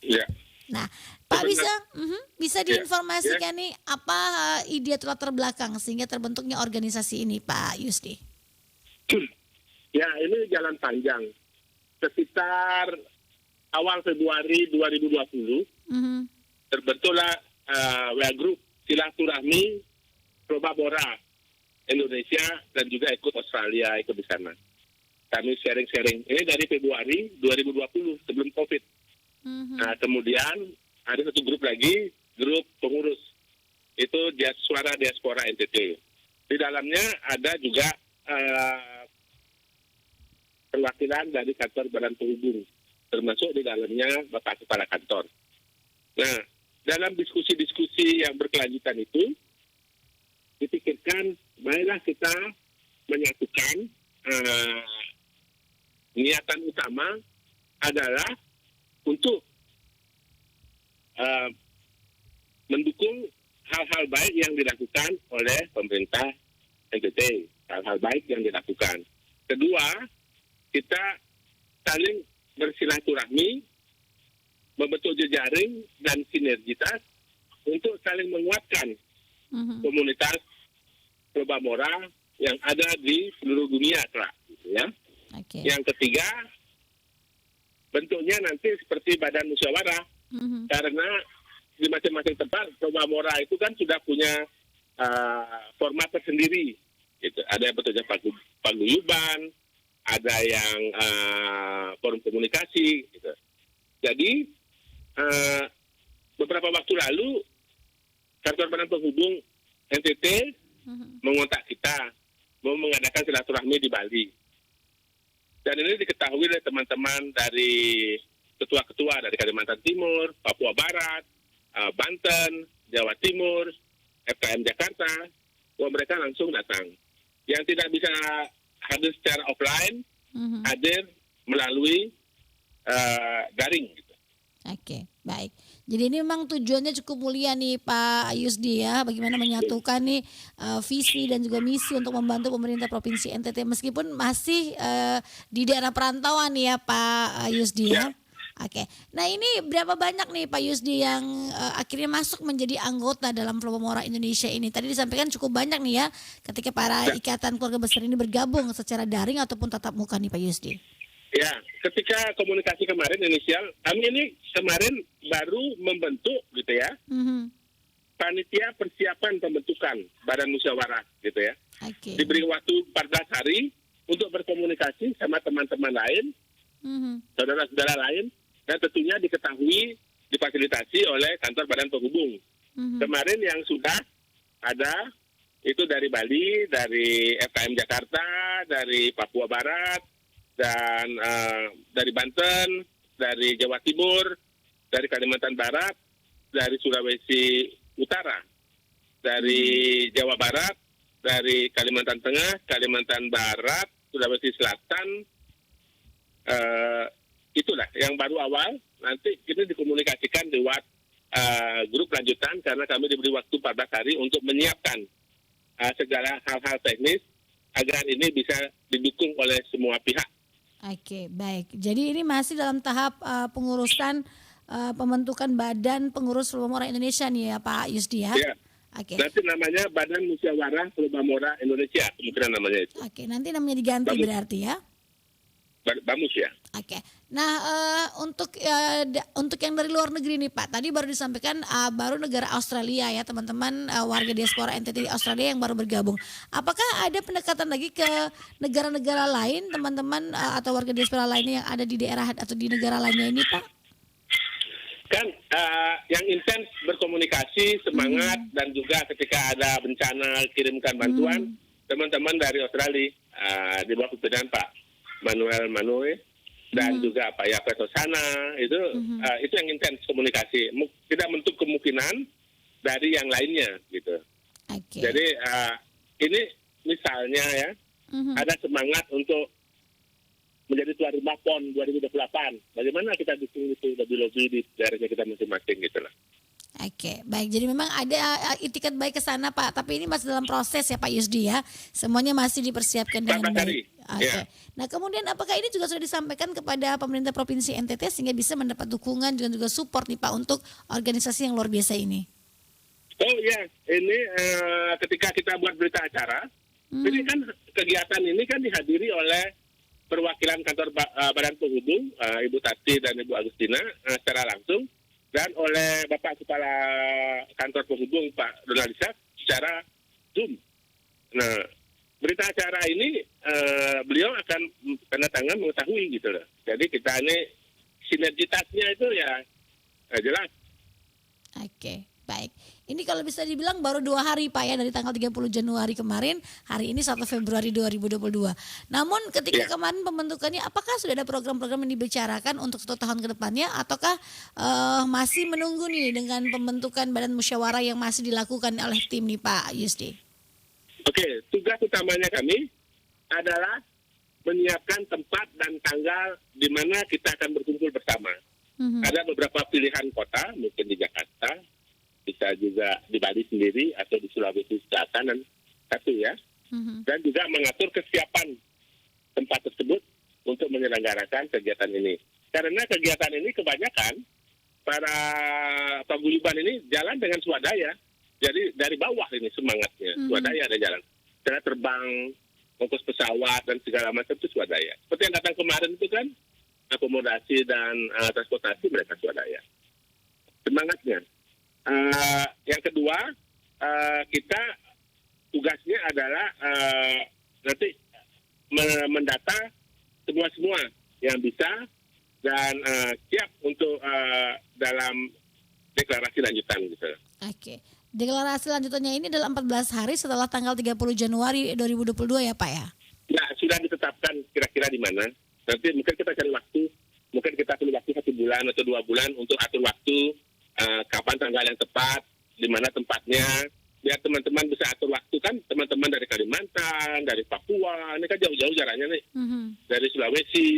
Ya. Nah, Pak bisa Ya. diinformasikan nih apa ide atau latar belakang sehingga terbentuknya organisasi ini, Pak Yusdi? Ya, ini jalan panjang. Sekitar awal Februari 2020 Mhm. terbentuklah WA Group Silaturahmi Probabora Indonesia dan juga ikut Australia, ikut di sana. Kami sharing-sharing. Ini dari Februari 2020 sebelum COVID. Mhm. Nah, kemudian ada satu grup lagi, grup pengurus. Itu Suara Diaspora NTT. Di dalamnya ada juga perwakilan dari kantor Badan Penghubung, termasuk di dalamnya Bapak Kepala Kantor. Nah, dalam diskusi-diskusi yang berkelanjutan itu, dipikirkan, baiklah kita menyatukan niatan utama adalah untuk mendukung hal-hal baik yang dilakukan oleh pemerintah NTT, hal-hal baik yang dilakukan. Kedua, kita saling bersilaturahmi, membentuk jejaring dan sinergitas untuk saling menguatkan komunitas Probabora yang ada di seluruh dunia, gitu ya. Oke. Yang ketiga, bentuknya nanti seperti badan musyawarah, karena di masing-masing tempat Probabora itu kan sudah punya format tersendiri. Gitu. Ada yang bentuknya paguyuban, ada yang forum komunikasi. Gitu. Jadi beberapa waktu lalu kantor Badan Penghubung NTT mengontak kita mau mengadakan silaturahmi di Bali. Dan ini diketahui oleh teman-teman dari ketua-ketua dari Kalimantan Timur, Papua Barat, Banten, Jawa Timur, FKM Jakarta, bahwa mereka langsung datang. Yang tidak bisa hadir secara offline, hadir melalui daring. Gitu. Oke, baik. Jadi ini memang tujuannya cukup mulia nih Pak Yusdi ya, bagaimana menyatukan nih visi dan juga misi untuk membantu pemerintah Provinsi NTT meskipun masih di daerah perantauan ya Pak Yusdi ya. Oke, nah ini berapa banyak nih Pak Yusdi yang akhirnya masuk menjadi anggota dalam Probabora Indonesia ini? Tadi disampaikan cukup banyak nih ya ketika para ikatan keluarga besar ini bergabung secara daring ataupun tatap muka nih Pak Yusdi. Ya, ketika komunikasi kemarin inisial, kami ini kemarin baru membentuk gitu ya, panitia persiapan pembentukan badan musyawarah gitu ya. Okay. Diberi waktu 14 hari untuk berkomunikasi sama teman-teman lain, saudara-saudara lain, dan tentunya diketahui, difasilitasi oleh kantor Badan Penghubung. Kemarin yang sudah ada itu dari Bali, dari FKM Jakarta, dari Papua Barat, dan dari Banten, dari Jawa Timur, dari Kalimantan Barat, dari Sulawesi Utara, dari Jawa Barat, dari Kalimantan Tengah, Kalimantan Barat, Sulawesi Selatan. Itulah yang baru awal. Nanti kita dikomunikasikan lewat grup lanjutan karena kami diberi waktu 14 hari untuk menyiapkan segala hal-hal teknis agar ini bisa didukung oleh semua pihak. Oke, baik. Jadi ini masih dalam tahap pengurusan pembentukan Badan Pengurus Probabora Indonesia nih ya Pak Yusdi ya? Ya. Oke. Nanti namanya Badan Musyawarah Probabora Indonesia, kemungkinan namanya itu. Oke, nanti namanya diganti Bamus. berarti ya? Bamus ya. Oke. Nah, untuk yang dari luar negeri nih Pak, tadi baru disampaikan baru negara Australia ya teman-teman warga diaspora NTT di Australia yang baru bergabung. Apakah ada pendekatan lagi ke negara-negara lain teman-teman atau warga diaspora lainnya yang ada di daerah atau di negara lainnya ini Pak? Kan yang intens berkomunikasi, semangat, dan juga ketika ada bencana kirimkan bantuan, teman-teman dari Australia di bawah pimpinan Pak Manuel Manoe dan juga Pak Yapet Osana itu yang intens komunikasi. Tidak menutup kemungkinan dari yang lainnya gitu. Okay. Jadi ini misalnya ya ada semangat untuk menjadi tuan rumah PON 2028. Bagaimana kita dukung itu lebih-lebih di daerahnya kita masing-masing gitu lah. Oke, baik. Jadi memang ada itikat baik ke sana Pak, tapi ini masih dalam proses ya Pak Yusdi ya. Semuanya masih dipersiapkan dengan baik. Oke. Ya. Nah kemudian apakah ini juga sudah disampaikan kepada pemerintah Provinsi NTT sehingga bisa mendapat dukungan dan juga support nih Pak untuk organisasi yang luar biasa ini? Oh ya, ini ketika kita buat berita acara, ini kan kegiatan ini kan dihadiri oleh perwakilan kantor Badan Penghubung, Ibu Tati dan Ibu Agustina secara langsung, dan oleh Bapak Kepala Kantor Penghubung Pak Donald Isak secara Zoom. Nah, berita acara ini beliau akan tanda tangan mengetahui gitu loh. Jadi kita ini sinergitasnya itu ya jelas. Oke, baik. Ini kalau bisa dibilang baru 2 hari Pak ya dari tanggal 30 Januari kemarin, hari ini 1 Februari 2022. Namun ketika kemarin pembentukannya, apakah sudah ada program-program yang dibicarakan untuk 1 tahun ke depannya ataukah masih menunggu nih dengan pembentukan badan musyawarah yang masih dilakukan oleh tim nih Pak Yusdi? Oke, tugas utamanya kami adalah menyiapkan tempat dan tanggal di mana kita akan berkumpul bersama. Ada beberapa pilihan kota, mungkin di Jakarta, bisa juga di Bali sendiri atau di Sulawesi Selatan dan satu ya. Dan juga mengatur kesiapan tempat tersebut untuk menyelenggarakan kegiatan ini. Karena kegiatan ini kebanyakan para paguyuban ini jalan dengan swadaya. Jadi dari bawah ini semangatnya, swadaya ada jalan. Cara terbang, ongkos pesawat dan segala macam itu swadaya. Seperti yang datang kemarin itu kan, akomodasi dan transportasi mereka swadaya. Semangatnya. Yang kedua, kita tugasnya adalah nanti mendata semua yang bisa dan siap untuk dalam deklarasi lanjutan gitu. Oke. Deklarasi lanjutannya ini adalah 14 hari setelah tanggal 30 Januari 2022 ya Pak ya? Ya, sudah ditetapkan kira-kira di mana. Nanti mungkin kita cari waktu, mungkin kita perlu waktu 1 bulan atau 2 bulan untuk atur waktu, kapan tanggal yang tepat, di mana tempatnya, biar teman-teman bisa atur waktu kan, teman-teman dari Kalimantan, dari Papua, ini kan jauh-jauh jaraknya nih, dari Sulawesi.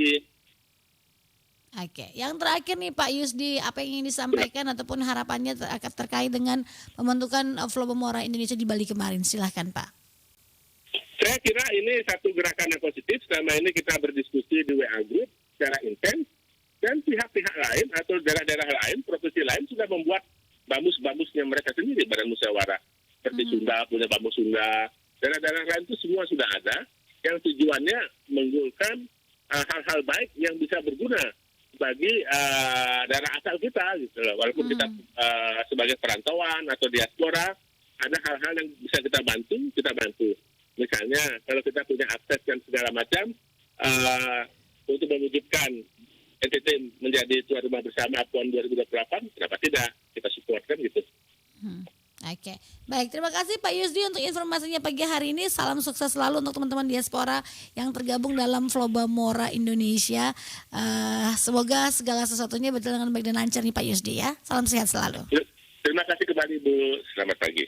Oke, yang terakhir nih Pak Yusdi, apa yang ingin disampaikan ataupun harapannya terkait dengan pembentukan Flobomora Indonesia di Bali kemarin, silahkan Pak. Saya kira ini satu gerakan yang positif. Selama ini kita berdiskusi di WA Group secara intens, dan pihak-pihak lain atau daerah-daerah lain, provinsi lain sudah membuat bamus-bamusnya mereka sendiri, badan musyawarah. Seperti Sunda punya bamus Sunda, daerah-daerah lain itu semua sudah ada, yang tujuannya menggulkan hal-hal baik yang bisa berguna bagi daerah asal kita, gitu loh. Walaupun kita sebagai perantauan atau diaspora, ada hal-hal yang bisa kita bantu. Misalnya kalau kita punya akses dan segala macam untuk mewujudkan NTT menjadi tuan rumah bersama PON 2028, kenapa tidak kita supportkan gitu. Oke, baik, terima kasih Pak Yusdi untuk informasinya pagi hari ini. Salam sukses selalu untuk teman-teman diaspora yang tergabung dalam Flobomora Indonesia. Semoga segala sesuatunya berjalan dengan baik dan lancar nih Pak Yusdi ya. Salam sehat selalu. Terima kasih kembali Bu, selamat pagi.